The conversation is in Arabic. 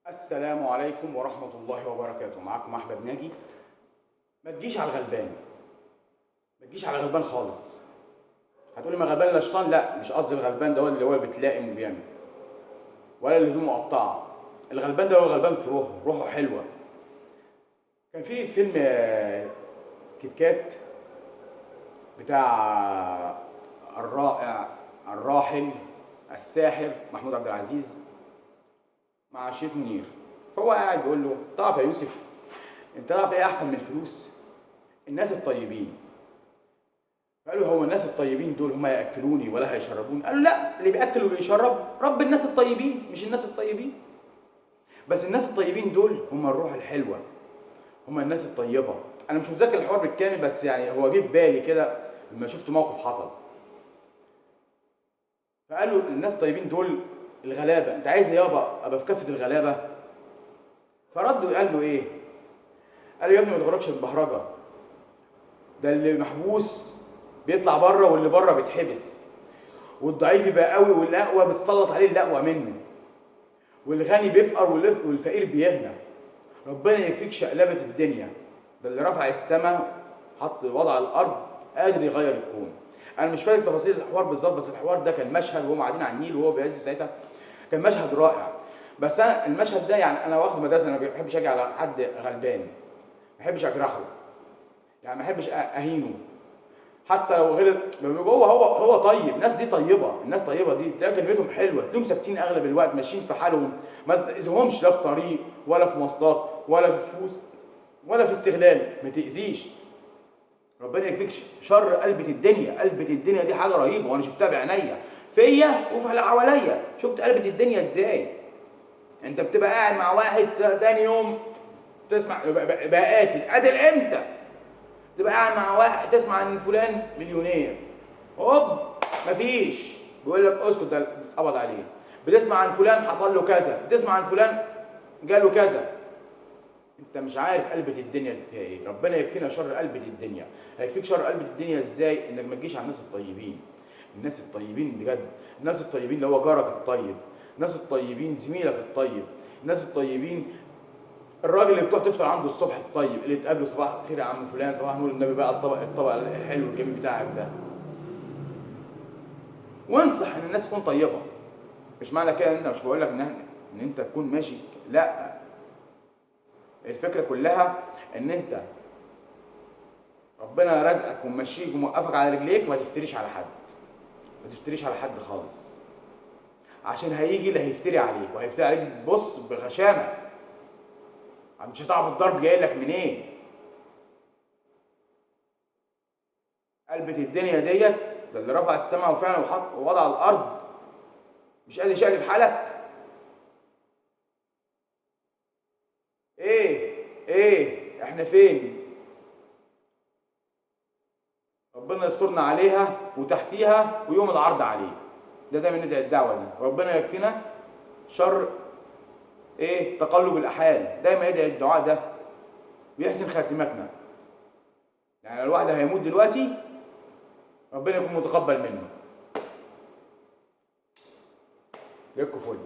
السلام عليكم ورحمة الله وبركاته. معاكم أحمد ناجي. ما تجيش على الغلبان، ما تجيش على الغلبان خالص. هتقولي ما غلبان لا شيطان، لا مش قصدي الغلبان ده هو اللي بتلائم بيعمل، ولا اللي هدومه مقطعة. الغلبان ده هو غلبان في روحه حلوة. كان في فيلم كيت كات بتاع الرائع الراحل الساحر محمود عبد العزيز مع شريف منير. فهو قاعد بيقول له: تعرف يا يوسف، انت تعرف ايه احسن من الفلوس؟ الناس الطيبين. فقال له: هو الناس الطيبين دول هم ياكلوني ولا هيشربوني؟ قال له: لا، اللي بياكل واللي يشرب رب الناس الطيبين مش الناس الطيبين. بس الناس الطيبين دول هم الروح الحلوه، هم الناس الطيبه. انا مش متذكر الحوار بالكامل، بس يعني هو جه في بالي كده لما شفت موقف حصل. فقال له: الناس الطيبين دول الغلابه، انت عايزني يابا ابقى في كافه الغلابه؟ فرد وقال له ايه؟ قال له: يا ابني ما تغركش البهرجه، ده اللي محبوس بيطلع بره واللي بره بيتحبس، والضعيف يبقى قوي والاقوى بتسلط عليه اللي اقوى منه، والغني بيفقر والفقير بيغنى. ربنا يكفيك شقلبه الدنيا، ده اللي رفع السماء حط وضع الارض قادر يغير الكون. انا مش فاكر تفاصيل الحوار بالظبط، بس الحوار ده كان مشهد وهم قاعدين على النيل وهو بيعزف ساعتها، كان مشهد رائع. بس انا المشهد ده يعني انا واخد مدرسه، انا ما بحبش اجي على حد غلبان، ما بحبش اجرحه، يعني ما بحبش اهينه. حتى لو غلط هو طيب، الناس دي طيبه، الناس طيبه دي تلاقي كلمتهم حلوه، تلاقيهم ثابتين اغلب الوقت ماشيين في حالهم، ما تاذيهمش لا في طريق ولا في مواصلات ولا في فلوس ولا في استغلال، ما تاذيش. ربنا يكفيك شر قلبة الدنيا. قلبة الدنيا دي حاجه رهيبه، وانا شفتها بعينيا فيا وفي اللي حواليا. شفت قلبة الدنيا ازاي؟ انت بتبقى قاعد مع واحد تاني يوم تسمع بقى قاتل امتى؟ تبقى قاعد مع واحد تسمع ان فلان مليونير، هوب مفيش، بيقول لك اسكت ده اتقبض عليه. بتسمع عن فلان حصل له كذا، بتسمع عن فلان جاله كذا. انت مش عارف قلبة الدنيا فيها ايه. ربنا يكفينا شر قلبة الدنيا. هيكفيك شر قلبة الدنيا ازاي؟ انك ما تجيش على الناس الطيبين. الناس الطيبين بجد، الناس الطيبين اللي هو جارك الطيب، الناس الطيبين زميلك الطيب، الناس الطيبين الراجل اللي بتروح تفطر عنده الصبح الطيب، اللي تقابله صباح الخير يا عم فلان، صباح النور النبي، بقى الطبق الحلو الجميل بتاعك ده. وانصح ان الناس تكون طيبه. مش معنى كده ان مش بقول لك ان انت تكون ماشي، لا. الفكره كلها ان انت ربنا رزقك وممشيك وموقفك على رجليك، ما تفتريش على حد، ما تفتريش على حد خالص، عشان هيجي اللي هيفتري عليك، وهيفتري عليك بص بغشامه، مش هتعرف الضرب جاي لك منين. قلبة الدنيا ديت، ده اللي رفع السماء وفعلا وحط ووضع الارض، مش قادر يشقلب حالك. ايه احنا فين؟ ربنا يسترنا عليها وتحتيها ويوم العرض عليه. ده دايما ندعي الدعوه دي، ربنا يكفينا شر تقلب الاحوال. دايما ندعي الدعاء ده ويحسن خاتمتنا. يعني لو الواحد هيموت دلوقتي ربنا يكون متقبل منه. يكفوا فل.